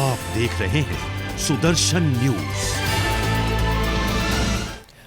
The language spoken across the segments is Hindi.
आप देख रहे हैं सुदर्शन न्यूज।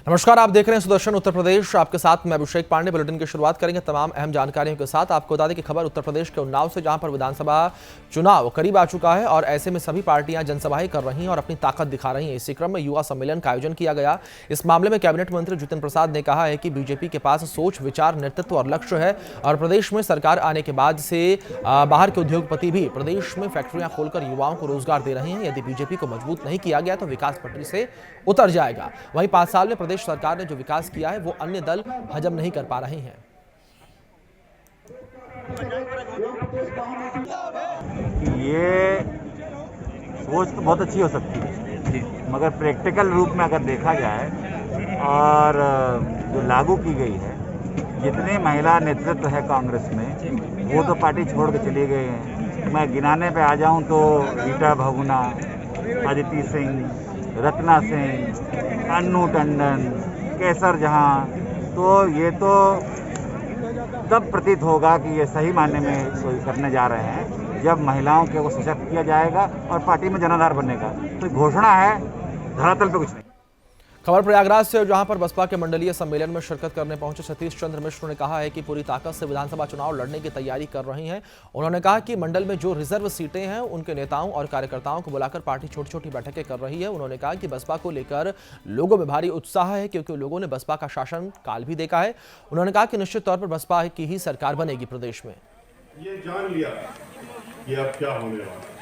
नमस्कार, आप देख रहे हैं सुदर्शन उत्तर प्रदेश। आपके साथ मैं अभिषेक पांडे। बुलेटिन की शुरुआत करेंगे तमाम अहम जानकारियों के साथ। आपको बता दें कि खबर उत्तर प्रदेश के उन्नाव से, जहां पर विधानसभा चुनाव करीब आ चुका है और ऐसे में सभी पार्टियां जनसभाएं कर रही हैं और अपनी ताकत दिखा रही हैं। इसी क्रम में युवा सम्मेलन का आयोजन किया गया। इस मामले में कैबिनेट मंत्री जितिन प्रसाद ने कहा है कि बीजेपी के पास सोच, विचार, नेतृत्व और लक्ष्य है और प्रदेश में सरकार आने के बाद से बाहर के उद्योगपति भी प्रदेश में फैक्ट्रियां खोलकर युवाओं को रोजगार दे रहे हैं। यदि बीजेपी को मजबूत नहीं किया गया तो विकास पटरी से उतर जाएगा। वहीं 5 साल में प्रदेश सरकार ने जो विकास किया है वो अन्य दल हजम नहीं कर पा रहे हैं। ये सोच तो बहुत अच्छी हो सकती है, मगर प्रैक्टिकल रूप में अगर देखा जाए और जो लागू की गई है, जितने महिला नेतृत्व है कांग्रेस में वो तो पार्टी छोड़ के चले गए हैं। मैं गिनाने पे आ जाऊं तो रीटा बहुगुणा, अदिति सिंह, रत्ना सिंह, अन्नू टंडन, केसर जहां, तो ये तो तब प्रतीत होगा कि ये सही मायने में कोई करने जा रहे हैं जब महिलाओं के वो सशक्त किया जाएगा और पार्टी में जनाधार बनेगा। तो घोषणा है, धरातल पे कुछ नहीं। खबर प्रयागराज से, जहां पर बसपा के मंडलीय सम्मेलन में शिरकत करने पहुंचे सतीश चंद्र मिश्र ने कहा है कि पूरी ताकत से विधानसभा चुनाव लड़ने की तैयारी कर रही हैं। उन्होंने कहा कि मंडल में जो रिजर्व सीटें हैं उनके नेताओं और कार्यकर्ताओं को बुलाकर पार्टी छोटी छोटी बैठकें कर रही है। उन्होंने कहा कि बसपा को लेकर लोगों में भारी उत्साह है क्योंकि लोगों ने बसपा का शासन काल भी देखा है। उन्होंने कहा कि निश्चित तौर पर बसपा की ही सरकार बनेगी प्रदेश में। ये जान लिया कि अब क्या होने वाला है,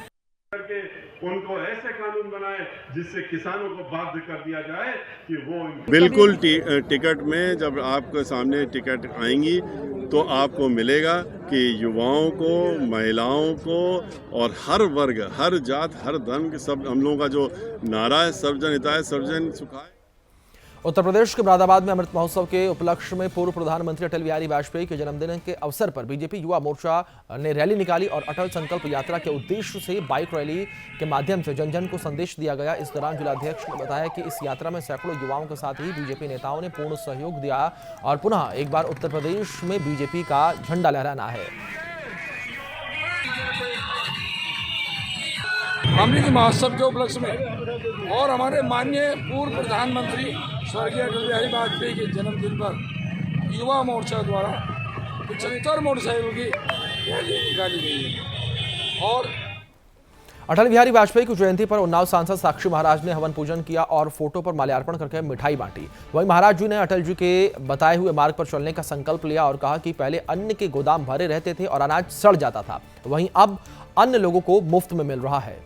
करके उनको ऐसे कानून बनाए जिससे किसानों को बाध्य कर दिया जाए कि वो बिल्कुल टिकट में जब आपके सामने टिकट आएंगी तो आपको मिलेगा कि युवाओं को, महिलाओं को और हर वर्ग, हर जात, हर धर्म के सब हम लोगों का जो नारा है, सर्वजन हिताय सर्वजन सुखाय। उत्तर प्रदेश के मुरादाबाद में अमृत महोत्सव के उपलक्ष्य में पूर्व प्रधानमंत्री अटल बिहारी वाजपेयी के जन्मदिन के अवसर पर बीजेपी युवा मोर्चा ने रैली निकाली और अटल संकल्प यात्रा के उद्देश्य से बाइक रैली के माध्यम से जन जन को संदेश दिया गया। इस दौरान जिलाध्यक्ष ने बताया कि इस यात्रा में सैकड़ों युवाओं के साथ ही बीजेपी नेताओं ने पूर्ण सहयोग दिया और पुनः एक बार उत्तर प्रदेश में बीजेपी का झंडा लहराना है। अमृत महोत्सव के उपलक्ष्य में और हमारे माननीय पूर्व प्रधानमंत्री स्वर्गीय अटल बिहारी वाजपेयी के जन्मदिन पर युवा मोर्चा द्वारा 75 मोटरसाइकिल की रैली निकाली गई है। और अटल बिहारी वाजपेयी की जयंती पर उन्नाव सांसद साक्षी महाराज ने हवन पूजन किया और फोटो पर माल्यार्पण करके मिठाई बांटी। वहीं महाराज जी ने अटल जी के बताए हुए मार्ग पर चलने का संकल्प लिया और कहा कि पहले अन्न के गोदाम भरे रहते थे और अनाज सड़ जाता था, वहीं अब अन्न लोगों को मुफ्त में मिल रहा है।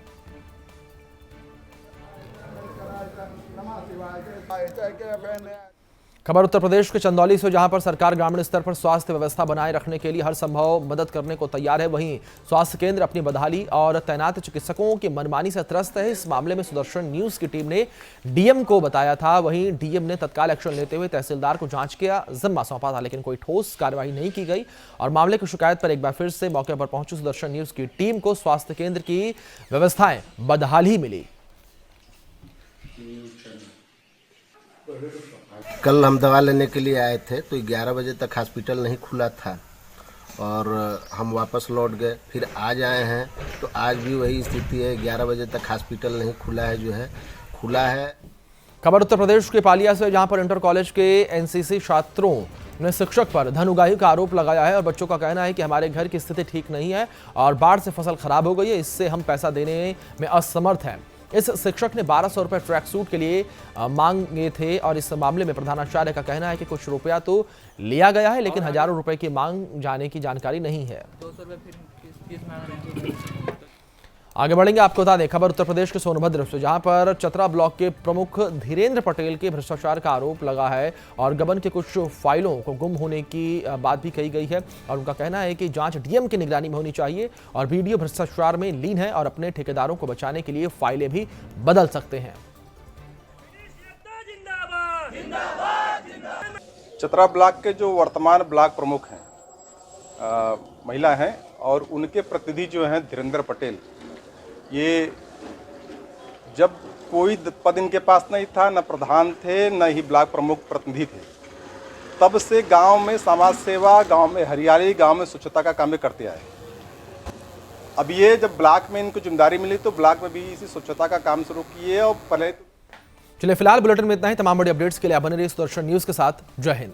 खबर उत्तर प्रदेश के चंदौली से, जहां पर सरकार ग्रामीण स्तर पर स्वास्थ्य व्यवस्था बनाए रखने के लिए हर संभव मदद करने को तैयार है। वहीं स्वास्थ्य केंद्र अपनी बदहाली और तैनात चिकित्सकों की मनमानी से त्रस्त है। इस मामले में सुदर्शन न्यूज की टीम ने डीएम को बताया था। वहीं डीएम ने तत्काल एक्शन लेते हुए तहसीलदार को जांच का जिम्मा सौंपा था, लेकिन कोई ठोस कार्रवाई नहीं की गई और मामले की शिकायत पर एक बार फिर से मौके पर पहुंची सुदर्शन न्यूज की टीम को स्वास्थ्य केंद्र की व्यवस्थाएं बदहाल ही मिली। कल हम दवा लेने के लिए आए थे तो 11 बजे तक हॉस्पिटल नहीं खुला था और हम वापस लौट गए। फिर आज आए हैं तो आज भी वही स्थिति है, 11 बजे तक हॉस्पिटल नहीं खुला है, जो है खुला है। खबर उत्तर प्रदेश के पालिया से, जहां पर इंटर कॉलेज के एनसीसी छात्रों ने शिक्षक पर धन उगाही का आरोप लगाया है और बच्चों का कहना है कि हमारे घर की स्थिति ठीक नहीं है और बाढ़ से फसल खराब हो गई है, इससे हम पैसा देने में असमर्थ हैं। इस शिक्षक ने 1200 रुपए ट्रैक सूट के लिए मांगे थे और इस मामले में प्रधानाचार्य का कहना है कि कुछ रुपया तो लिया गया है लेकिन हजारों रुपए की मांग जाने की जानकारी नहीं है। 200 रुपए फीस मांग रहे हैं। आगे बढ़ेंगे, आपको बता दें खबर उत्तर प्रदेश के सोनभद्र से, जहां पर चतरा ब्लॉक के प्रमुख धीरेन्द्र पटेल के भ्रष्टाचार का आरोप लगा है और गबन के कुछ फाइलों को गुम होने की बात भी कही गई है और उनका कहना है कि जांच डीएम की निगरानी में होनी चाहिए और बीडीओ भ्रष्टाचार में लीन है और अपने ठेकेदारों को बचाने के लिए फाइलें भी बदल सकते हैं। चतरा ब्लॉक के जो वर्तमान ब्लॉक प्रमुख हैं महिला हैं और उनके प्रतिनिधि जो हैं धीरेन्द्र पटेल, ये जब कोई पद इनके पास नहीं था, न प्रधान थे न ही ब्लॉक प्रमुख प्रतिनिधि थे, तब से गांव में समाज सेवा, गांव में हरियाली, गांव में स्वच्छता का काम करते आए। अब ये जब ब्लॉक में इनको जिम्मेदारी मिली तो ब्लॉक में भी इसी स्वच्छता का काम शुरू किए और पहले चलिए फिलहाल बुलेटिन में इतना ही। तमाम बड़ी अपडेट्स के लिए आप बने रहिए सुदर्शन न्यूज के साथ। जय हिंद।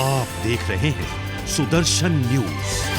आप देख रहे हैं सुदर्शन न्यूज।